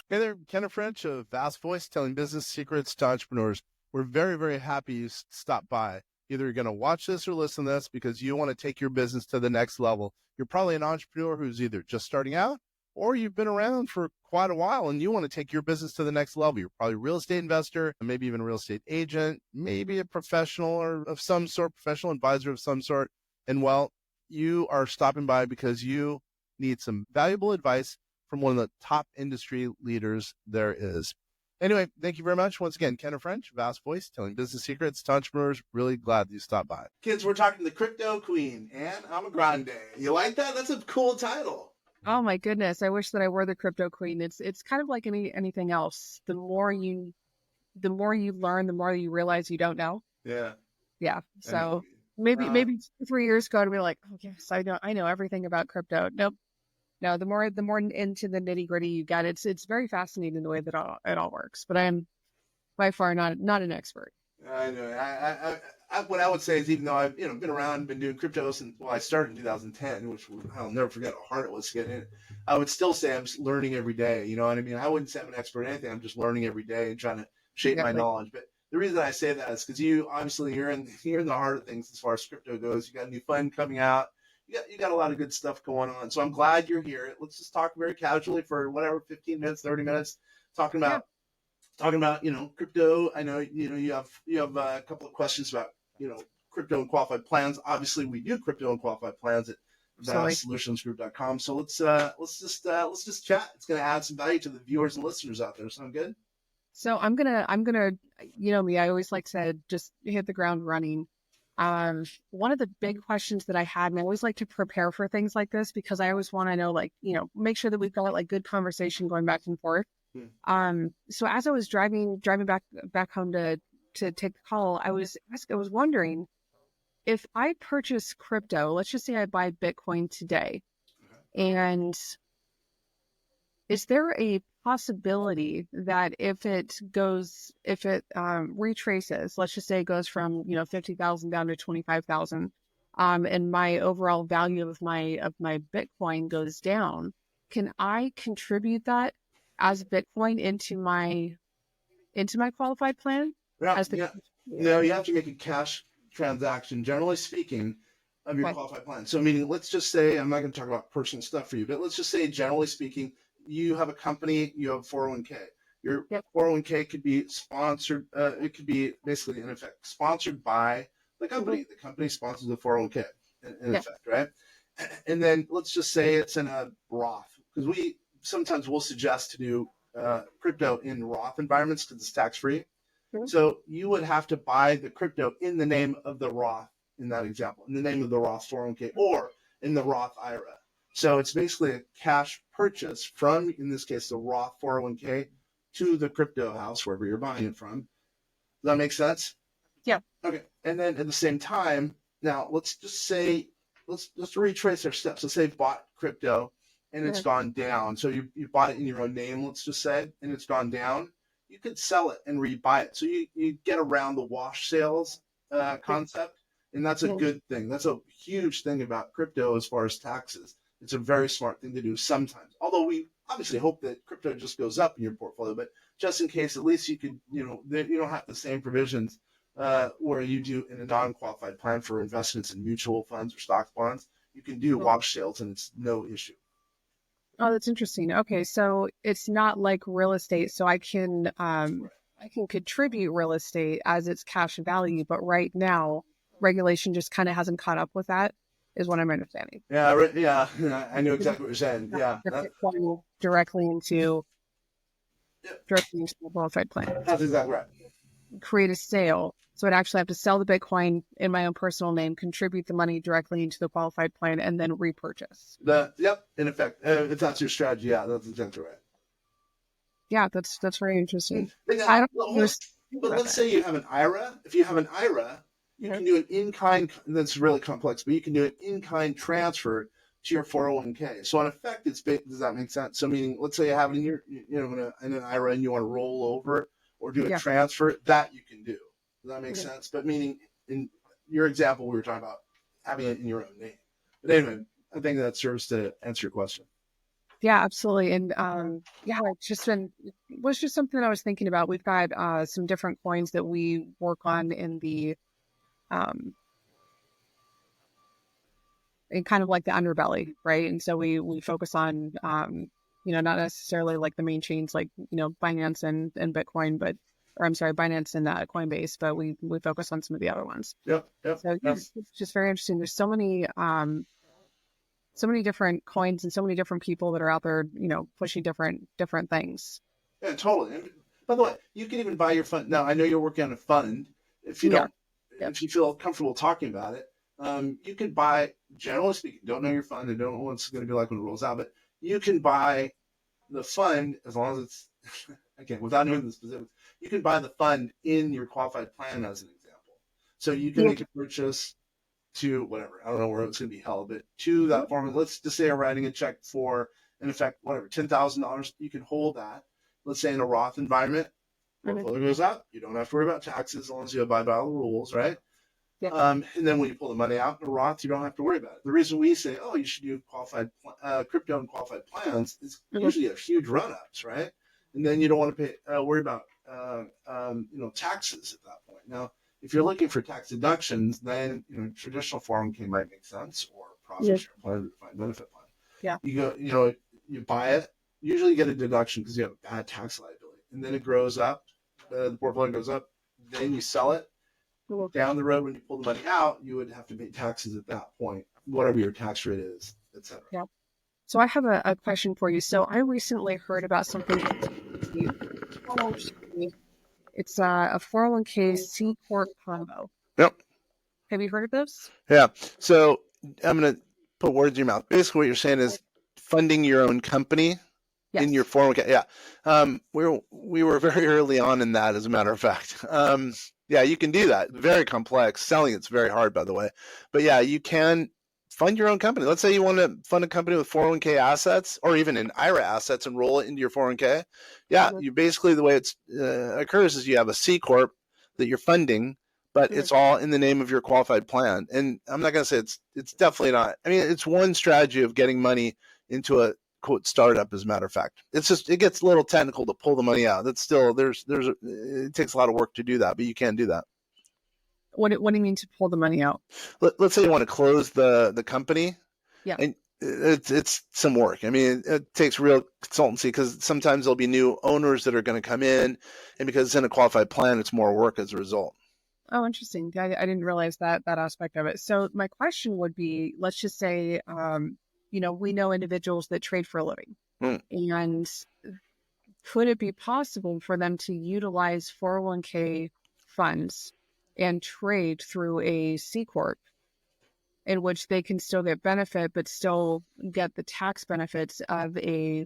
Hey there, Kenneth French of Vast Voice, telling business secrets to entrepreneurs. We're very, very happy you stopped by. Either you're going to watch this or listen to this because you want to take your business to the next level. You're probably an entrepreneur who's either just starting out or you've been around for quite a while and you want to take your business to the next level. You're probably a real estate investor, maybe even a real estate agent, maybe a professional or of some sort, professional advisor of some sort. And well, you are stopping by because you need some valuable advice from one of the top industry leaders there is. Anyway, thank you very much. Once again, Kenneth French, Vast Voice, telling business secrets to entrepreneurs. Really glad you stopped by. Kids, we're talking to the crypto queen, Anne Grande. You like that? That's a cool title. Oh my goodness. I wish that I were the crypto queen. It's kind of like anything else. The more you learn, the more you realize you don't know. Yeah. Yeah. So maybe 3 years ago I'd be like, oh yes, I know everything about crypto. Nope. No, the more into the nitty gritty you get, it's very fascinating the way that it all works. But I am by far not an expert. I know. What I would say is, even though I've been around, been doing crypto since I started in 2010, which I'll never forget how hard it was to get in. I would still say I'm just learning every day. You know what I mean? I wouldn't say I'm an expert in anything. I'm just learning every day and trying to shape my knowledge. But the reason I say that is because you're in the heart of things as far as crypto goes. You got a new fund coming out. You got a lot of good stuff going on. So I'm glad you're here. Let's just talk very casually for whatever, 15 minutes, 30 minutes, talking about crypto. I know you have a couple of questions about crypto and qualified plans. Obviously, we do crypto and qualified plans at solutionsgroup.com. So let's just chat. It's going to add some value to the viewers and listeners out there. Sound good? So I'm gonna me. I always like to just hit the ground running. One of the big questions that I had, and I always like to prepare for things like this because I always want to know, make sure that we've got like good conversation going back and forth. So as I was driving back home to take the call, I was wondering if I purchase crypto, let's just say I buy Bitcoin today, and is there a possibility that if it retraces, let's just say it goes from 50,000 down to 25,000, and my overall value of my Bitcoin goes down, can I contribute that as Bitcoin into my qualified plan? No, you have to make a cash transaction, generally speaking, of your qualified plan. So meaning, let's just say, I'm not going to talk about personal stuff for you, but let's just say, generally speaking, you have a company, you have 401k. Your 401k could be sponsored. It could be basically, in effect, sponsored by the company. The company sponsors the 401k, in effect, right? And then let's just say it's in a Roth, because sometimes we'll suggest to do crypto in Roth environments because it's tax-free. So you would have to buy the crypto in the name of the Roth, in that example, in the name of the Roth 401k or in the Roth IRA. So it's basically a cash purchase from, in this case, the Roth 401k to the crypto house, wherever you're buying it from. Does that make sense? Yeah. Okay. And then at the same time, now let's just say, let's retrace our steps. Let's say you've bought crypto and it's gone down. So you bought it in your own name, let's just say, and it's gone down. You could sell it and rebuy it. So you get around the wash sales concept, and that's a good thing. That's a huge thing about crypto as far as taxes. It's a very smart thing to do sometimes. Although we obviously hope that crypto just goes up in your portfolio, but just in case, at least you could, you don't have the same provisions where you do in a non-qualified plan for investments in mutual funds or stock bonds. You can do wash sales and it's no issue. Oh, that's interesting. Okay, so it's not like real estate. So I can contribute real estate as its cash value, but right now regulation just kind of hasn't caught up with that, is what I'm understanding. Yeah, I know exactly what you're saying. Yeah, directly into the qualified plan. That's exactly right. Create a sale. So I'd actually have to sell the Bitcoin in my own personal name, contribute the money directly into the qualified plan, and then repurchase. In effect, if that's your strategy, yeah, that's exactly right. Yeah, that's very interesting. But let's say you have an IRA. If you have an IRA, you can do an in-kind. That's really complex, but you can do an in-kind transfer to your 401k. So in effect, it's big. Does that make sense? So meaning, let's say you have it in your, in an IRA, and you want to roll over or do a transfer, that you can do. Does that make sense? But meaning, in your example, we were talking about having it in your own name. But anyway, I think that serves to answer your question. Yeah, absolutely. And yeah, it's just been was just something I was thinking about. We've got some different coins that we work on um in kind of like the underbelly, right? And so we focus on not necessarily like the main chains like, Binance and Bitcoin, but or I'm sorry, Binance and Coinbase, but we focus on some of the other ones. Yep, yep, So yeah, yep. it's just very interesting. There's so many different coins and so many different people that are out there, pushing different things. Yeah, totally. And by the way, you can even buy your fund. Now, I know you're working on a fund. If you We are. don't, Yep. if you feel comfortable talking about it, you can buy, generally speaking, don't know your fund and don't know what it's going to be like when it rolls out, but you can buy the fund as long as it's, again, without knowing the specifics, you can buy the fund in your qualified plan as an example. So you can Yeah. make a purchase to whatever, I don't know where it's going to be held, but to that form, let's just say I'm writing a check for, in effect, whatever, $10,000. You can hold that, let's say in a Roth environment, Mhm. portfolio goes up. You don't have to worry about taxes as long as you abide by all the rules, right? Yeah. And then when you pull the money out in a Roth, you don't have to worry about it. The reason we say, oh, you should do qualified crypto and qualified plans is Mhm. usually a huge run-ups, right? And then you don't want to pay worry about taxes at that point. Now, if you're looking for tax deductions, then traditional 401k might make sense, or Yeah. profit share plan or defined benefit plan. Yeah. You go, you buy it. Usually, you get a deduction because you have a bad tax liability, and then it grows up. The portfolio goes up. Then you sell it Mhm. down the road. When you pull the money out, you would have to pay taxes at that point, whatever your tax rate is, etc. Yeah. So I have a question for you. So I recently heard about something called the 401k. It's a 401k C Corp combo. Yep. Have you heard of this? Yeah. So I'm going to put words in your mouth. Basically, what you're saying is funding your own company in your Yes. 401k. Yeah. We were very early on in that, as a matter of fact. Yeah, you can do that. Very complex. Selling it's very hard, by the way. But yeah, you can fund your own company. Let's say you want to fund a company with 401k assets or even an IRA assets and roll it into your 401k. Yeah, Mhm. you basically the way it occurs is you have a C Corp that you're funding, but Mhm. it's all in the name of your qualified plan. And I'm not going to say it's definitely not. I mean, it's one strategy of getting money into a quote startup, as a matter of fact. It's just it gets a little technical to pull the money out. That's still it takes a lot of work to do that, but you can do that. What do you mean to pull the money out? Let's say you want to close the company, Yeah. and it's some work. I mean, it takes real consultancy because sometimes there'll be new owners that are going to come in, and because it's in a qualified plan, it's more work as a result. Oh, interesting. I didn't realize that aspect of it. So my question would be, let's just say, we know individuals that trade for a living, Hmm. and could it be possible for them to utilize 401k funds and trade through a C Corp in which they can still get benefit, but still get the tax benefits of a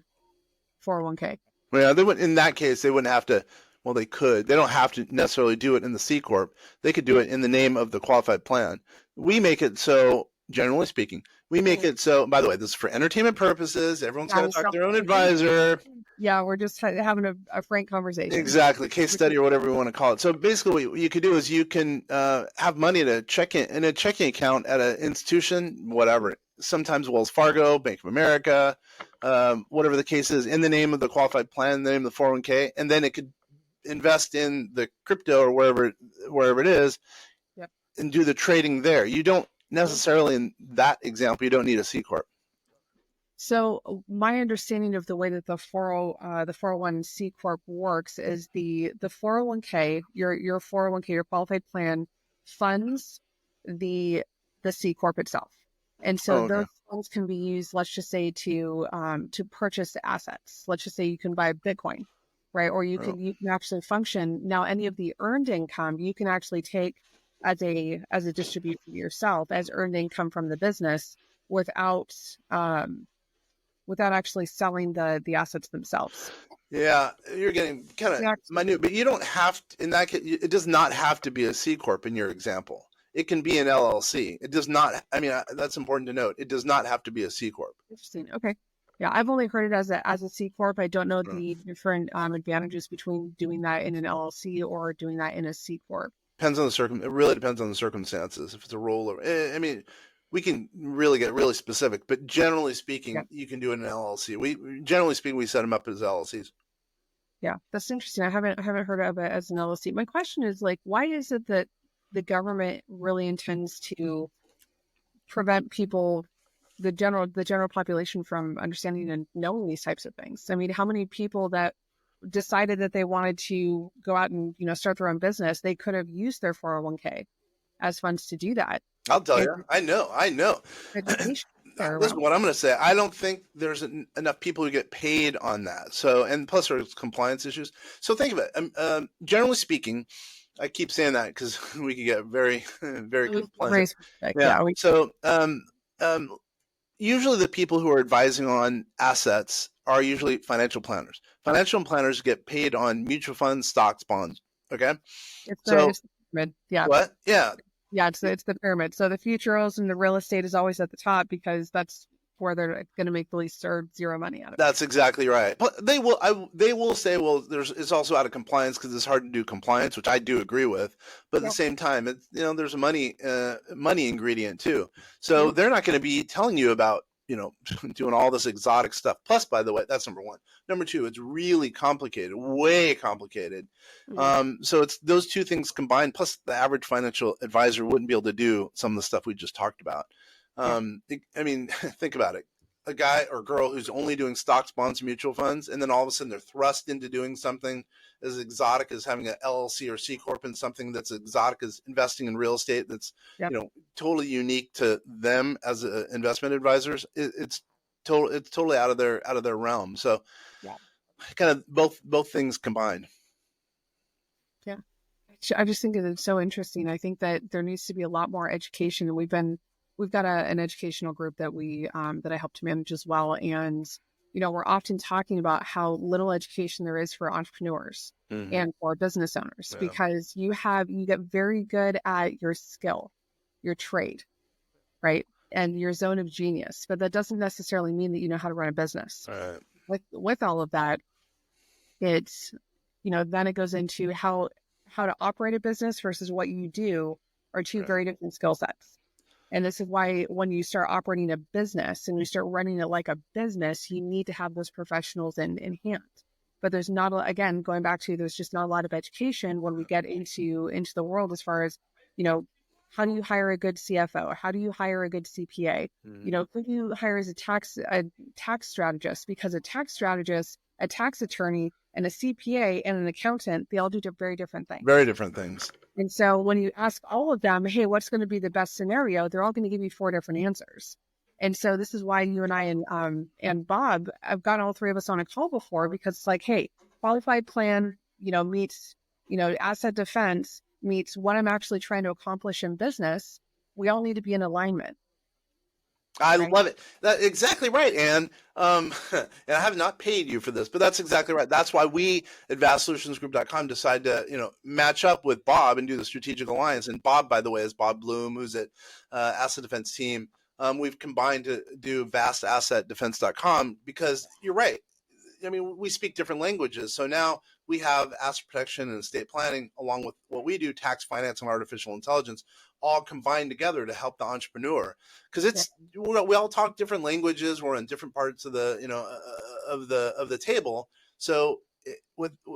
401k? Well, yeah, they would in that case they wouldn't have to. Well, they could. They don't have to necessarily do it in the C corp. They could do it in the name of the qualified plan. We make it so, generally speaking, we make it so. By the way, this is for entertainment purposes. Everyone's got to talk to their own advisor. Yeah, we're just having a frank conversation. Exactly, case study or whatever we want to call it. So basically, what you could do is you can have money to check in a checking account at an institution, whatever. Sometimes Wells Fargo, Bank of America, whatever the case is, in the name of the qualified plan, the name of the 401k, and then it could invest in the crypto or wherever it is, Yep. and do the trading there. You don't necessarily, in that example, you don't need a C corp. So my understanding of the way that the 401 C Corp works is the 401k, your 401k, your qualified plan funds the the C Corp itself. And so Oh, okay. those funds can be used, let's just say, to purchase assets. Let's just say you can buy Bitcoin, right? Or Oh. you can actually function. Now, any of the earned income you can actually take as a distribution to yourself as earned income from the business without without actually selling the assets themselves. Yeah, you're getting kind of Yeah. minute, but you don't have to, in that case, it does not have to be a C corp in your example. It can be an LLC. It does not. I mean, that's important to note. It does not have to be a C corp. Interesting. Okay. Yeah, I've only heard it as a C corp. I don't know Uh, the different advantages between doing that in an LLC or doing that in a C corp. Depends on the It really depends on the circumstances. If it's a rollover, I mean, we can really get really specific, but generally Yeah. speaking, you can do it in an LLC. Generally speaking, we set them up as LLCs. Yeah, that's interesting. I haven't heard of it as an LLC. My question is like, why is it that the government really intends to prevent people, the general population, from understanding and knowing these types of things? I mean, how many people that decided that they wanted to go out and start their own business, they could have used their 401k as funds to do that. I'll tell And you, I know. education there Listen, around. what I'm going to say, I don't think there's enough people who get paid on that. So, and plus there's compliance issues. So think of it. Generally speaking, I keep saying that because we could get very, very Very compliant. specific. Yeah. Yeah, So, usually the people who are advising on assets are usually financial planners. Financial planners get paid on mutual funds, stocks, bonds. Okay. So it's the pyramid. Yeah. what? Yeah. Yeah, it's the pyramid. So the futuros and the real estate is always at the top because that's where they're going to make the least or zero money out of it. That's exactly right. But they will say, well, it's also out of compliance because it's hard to do compliance, which I do agree with. But at the same time, there's a money ingredient too. So they're not going to be telling you about doing all this exotic stuff. Plus, by the way, that's number one. Number two, it's really complicated, way complicated. So it's those two things combined. Plus, the average financial advisor wouldn't be able to do some of the stuff we just talked about. I mean, think about it. A guy or girl who's only doing stocks, bonds, and mutual funds, and then all of a sudden they're thrust into doing something as exotic as having an LLC or C Corp, and something that's exotic as investing in real estate that's totally unique to them as investment advisors. It's totally out of their realm. So kind of both things combined. Yeah, I just think it's so interesting. I think that there needs to be a lot more education, and we've got an educational group that that I help to manage as well. And, we're often talking about how little education there is for entrepreneurs and for business owners, because you get very good at your skill, your trade, right? And your zone of genius, but that doesn't necessarily mean that you know how to run a business. With all of that, it's, then it goes into how to operate a business versus what you do are two very different skill sets. And this is why when you start operating a business and you start running it like a business, you need to have those professionals in hand. But there's not, again, going back to, there's just not a lot of education when we get into the world as far as, how do you hire a good CFO? How do you hire a good CPA? Who do you hire as a tax strategist? Because a tax strategist, a tax attorney, and a CPA and an accountant, they all do very different things. Very different things. And so when you ask all of them, hey, what's going to be the best scenario? They're all going to give you 4 different answers. And so this is why you and I and Bob, I've gotten all 3 of us on a call before, because it's like, hey, qualified plan, meets, asset defense meets what I'm actually trying to accomplish in business. We all need to be in alignment. I love it. That's exactly right. And and I have not paid you for this, but that's exactly right. That's why we at vastsolutionsgroup.com decide to, match up with Bob and do the strategic alliance. And Bob, by the way, is Bob Bloom, who's at Asset Defense Team. We've combined to do vastassetdefense.com because you're right. I mean, we speak different languages. So now we have asset protection and estate planning, along with what we do, tax, finance, and artificial intelligence, all combined together to help the entrepreneur. Because we all talk different languages. We're in different parts of the of the table. So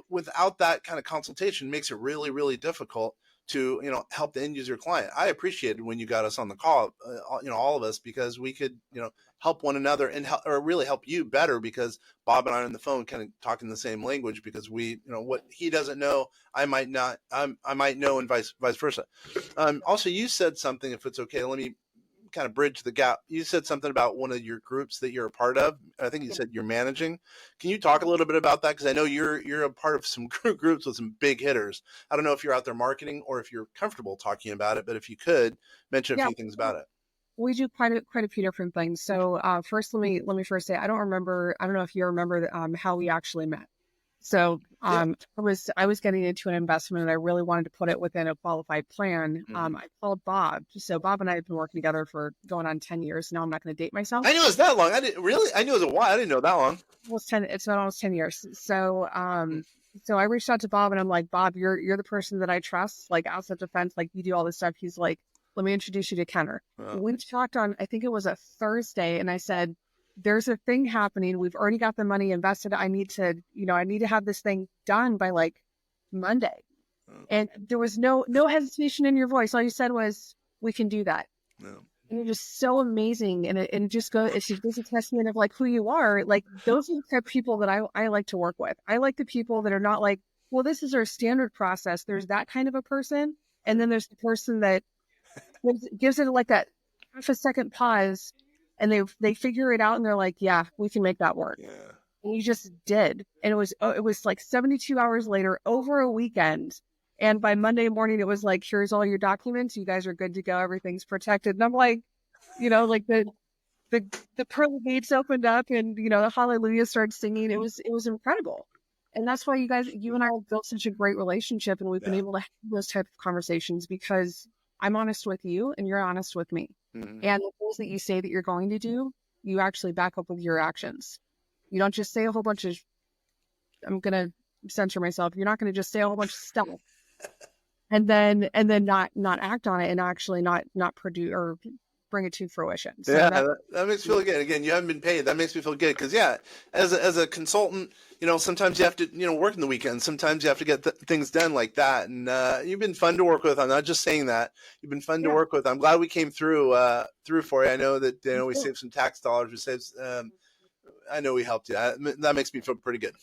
without that kind of consultation, makes it really, really difficult to help the end user client. I appreciated when you got us on the call, all of us, because we could help one another and really help you better, because Bob and I are on the phone kind of talking the same language, because we what he doesn't know, I might not, I might know, and vice versa. Also, you said something, if it's okay, let me kind of bridge the gap. You said something about one of your groups that you're a part of. I think you said you're managing. Can you talk a little bit about that? Because I know you're a part of some groups with some big hitters. I don't know if you're out there marketing or if you're comfortable talking about it, but if you could mention a few things about it. We do quite a few different things. So first, let me first say, I don't know if you remember how we actually met. So I was getting into an investment and I really wanted to put it within a qualified plan. I called Bob. So Bob and I have been working together for going on 10 years. Now I'm not going to date myself. I knew it was that long. I knew it was a while. I didn't know that long. It's been almost 10 years. So so I reached out to Bob and I'm like, Bob, you're the person that I trust, like asset defense, like you do all this stuff. He's like, let me introduce you to Kenner. Wow. We talked on, I think it was a Thursday, and I said, there's a thing happening. We've already got the money invested. I need to have this thing done by like Monday. And there was no hesitation in your voice. All you said was, we can do that. No. And you're just so amazing. And it just goes, it's just a testament of like who you are. Like those are the type of people that I like to work with. I like the people that are not like, well, this is our standard process. There's that kind of a person. And then there's the person that gives it like that half a second pause, and they figure it out and they're like, yeah, we can make that work. Yeah. And you just did. And it was like 72 hours later over a weekend. And by Monday morning, it was like, here's all your documents. You guys are good to go. Everything's protected. And I'm like, like the pearly gates opened up and, the hallelujah started singing. It was incredible. And that's why you and I have built such a great relationship, and we've been able to have those type of conversations because I'm honest with you and you're honest with me. Mm-hmm. And the things that you say that you're going to do, you actually back up with your actions. You don't just say a whole bunch of, I'm going to censor myself. You're not going to just say a whole bunch of stuff and then not act on it and actually not produce or bring it to fruition. So that makes me feel good. Again, you haven't been paid. That makes me feel good because as a consultant, sometimes you have to work in the weekend. Sometimes you have to get things done like that. And you've been fun to work with. I'm not just saying that. You've been fun to work with. I'm glad we came through for you. I know that we saved some tax dollars. We saved. I know we helped you. That makes me feel pretty good.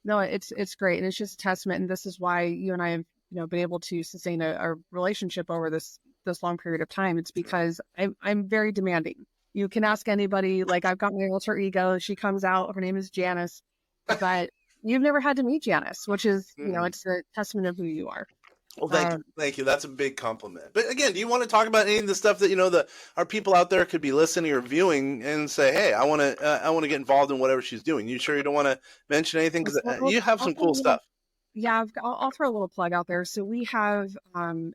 No, it's great, and it's just a testament. And this is why you and I have been able to sustain a relationship over this long period of time. It's because I'm very demanding. You can ask anybody. Like I've got my alter ego. She comes out. Her name is Janice, but you've never had to meet Janice, which is it's a testament of who you are. Well, thank you. That's a big compliment. But again, do you want to talk about any of the stuff that our people out there could be listening or viewing and say, "Hey, I want to get involved in whatever she's doing"? You sure you don't want to mention anything because you have some cool stuff? Yeah, I'll throw a little plug out there. So we have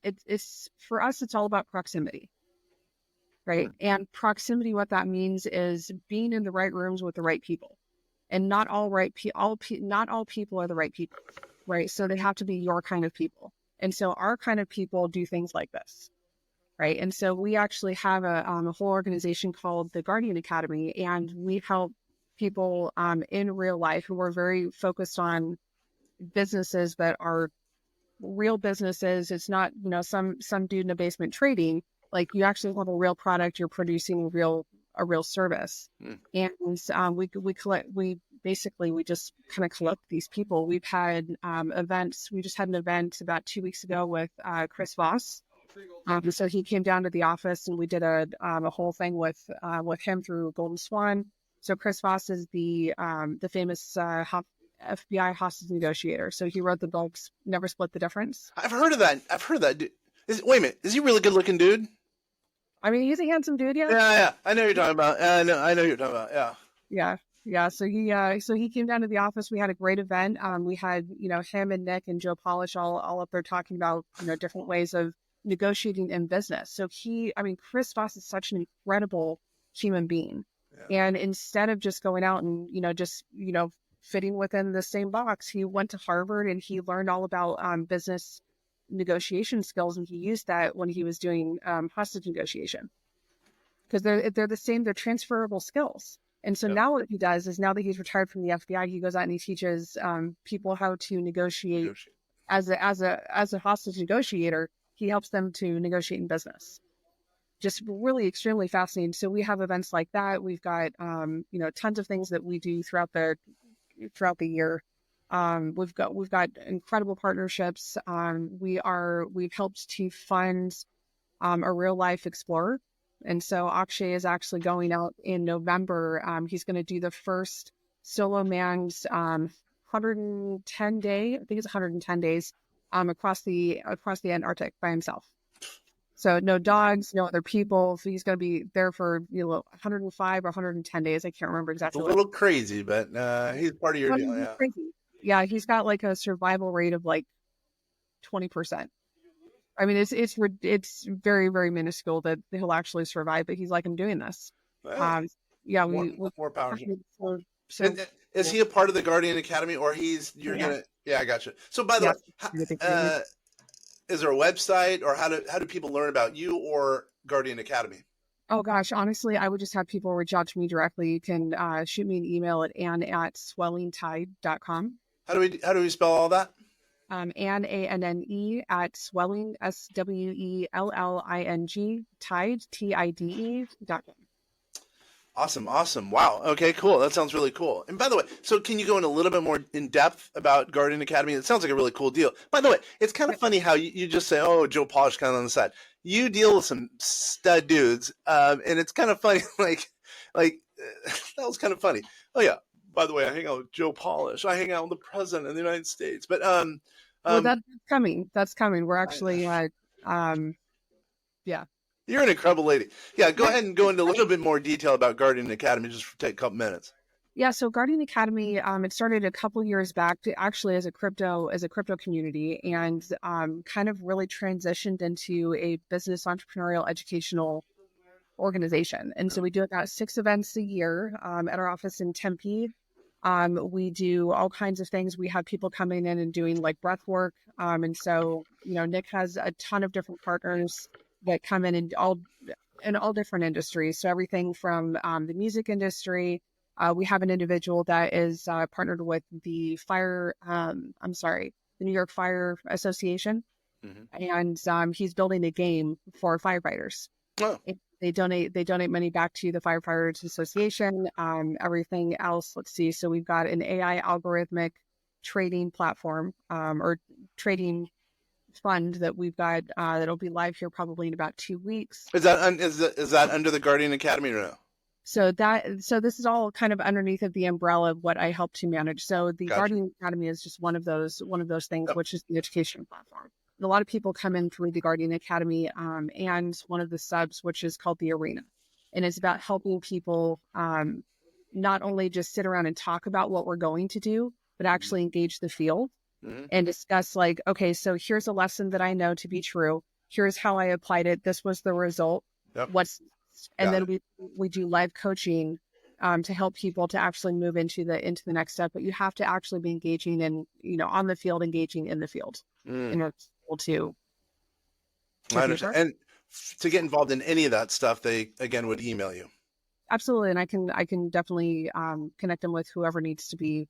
it's for us. It's all about proximity, right? And proximity, what that means is being in the right rooms with the right people, and not all people are the right people, right? So they have to be your kind of people. And so our kind of people do things like this, right? And so we actually have a whole organization called the Guardian Academy, and we help people in real life, and we're very focused on businesses that are real businesses. It's not, some dude in a basement trading. Like you actually have a real product, you're producing a real service. And we just kind of collect these people. We've had events. We just had an event about 2 weeks ago with Chris Voss. So he came down to the office and we did a whole thing with him through Golden Swan. So Chris Voss is the famous FBI hostage negotiator. So he wrote the book Never Split the Difference. I've heard of that. Dude. Wait a minute. Is he a really good looking dude? I mean, he's a handsome dude. Yeah. Yeah. I know you're talking about. I know you're talking about. Yeah. Yeah. So he came down to the office. We had a great event. We had, him and Nick and Joe Polish all up there talking about, different ways of negotiating in business. So Chris Voss is such an incredible human being. Yeah. And instead of just going out and, fitting within the same box, he went to Harvard and he learned all about business negotiation skills. And he used that when he was doing hostage negotiation, because they're the same, they're transferable skills. And so now what he does is, now that he's retired from the FBI, he goes out and he teaches people how to negotiate as a hostage negotiator. He helps them to negotiate in business. Just really extremely fascinating. So we have events like that. We've got tons of things that we do throughout the year. We've got incredible partnerships. We've helped to fund a real life explorer. And so Akshay is actually going out in November. He's going to do the first solo manned 110 day, I think it's 110 days, across the Antarctic by himself. So no dogs, no other people. So he's going to be there for 105 or 110 days. I can't remember exactly. It's a little crazy, but he's part of your deal. Yeah. Crazy. Yeah, he's got like a survival rate of like 20%. I mean, it's very, very minuscule that he'll actually survive, but he's like, I'm doing this. Well, more power. So, is he a part of the Guardian Academy, or you're gonna? Yeah, I got you. So by the way, is there a website, or how do people learn about you or Guardian Academy? Oh gosh, honestly, I would just have people reach out to me directly. You can shoot me an email at ann@swellingtide.com. How do we spell all that? Ann, ANNE, at swelling, SWELLING, tide, TIDE.com. Awesome. Wow. Okay, cool. That sounds really cool. And by the way, so can you go in a little bit more in depth about Guardian Academy? It sounds like a really cool deal. By the way, it's kind of funny how you just say, oh, Joe Polish kind of on the side. You deal with some stud dudes, and it's kind of funny. Like that was kind of funny. Oh yeah. By the way, I hang out with Joe Polish. I hang out with the president of the United States. But well, that's coming. That's coming. We're actually, yeah. You're an incredible lady. Yeah, go ahead and go into a little bit more detail about Guardian Academy. Just take a couple minutes. Yeah, so Guardian Academy, it started a couple years back, actually as a crypto community, and kind of really transitioned into a business entrepreneurial educational organization. And so we do about 6 events a year at our office in Tempe. We do all kinds of things. We have people coming in and doing like breath work. And so, Nick has a ton of different partners that come in all different industries. So everything from the music industry. We have an individual that is partnered with the the New York Fire Association. And he's building a game for firefighters. Oh. They donate money back to the Firefighters Association. Everything else, let's see. So we've got an AI algorithmic trading platform or trading fund that we've got that'll be live here probably in about 2 weeks. Is that under the Guardian Academy or no? So this is all kind of underneath of the umbrella of what I help to manage. So the Gotcha. Guardian Academy is just one of those things, which is the education platform. A lot of people come in through the Guardian Academy and one of the subs, which is called the Arena. And it's about helping people not only just sit around and talk about what we're going to do, but actually engage the field and discuss like, okay, so here's a lesson that I know to be true. Here's how I applied it. This was the result. Yep. Then we do live coaching to help people to actually move into the next step. But you have to actually be engaging in, on the field, engaging in the field in order to. I understand. And to get involved in any of that stuff, they again would email you. Absolutely, and I can definitely connect them with whoever needs to be,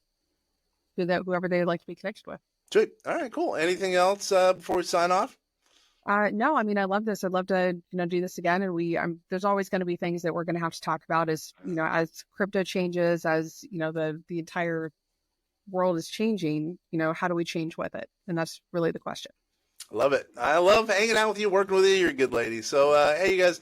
whoever they'd like to be connected with. Sweet. All right, cool. Anything else before we sign off? No, I mean, I love this. I'd love to, do this again. And there's always going to be things that we're going to have to talk about as crypto changes, as, the entire world is changing, how do we change with it? And that's really the question. Love it. I love hanging out with you, working with you. You're a good lady. So, hey, you guys,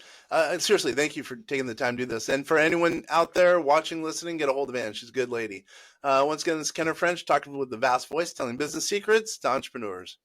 seriously, thank you for taking the time to do this. And for anyone out there watching, listening, get a hold of Ann. She's a good lady. Once again, this is Kenner French talking with the vast voice, telling business secrets to entrepreneurs.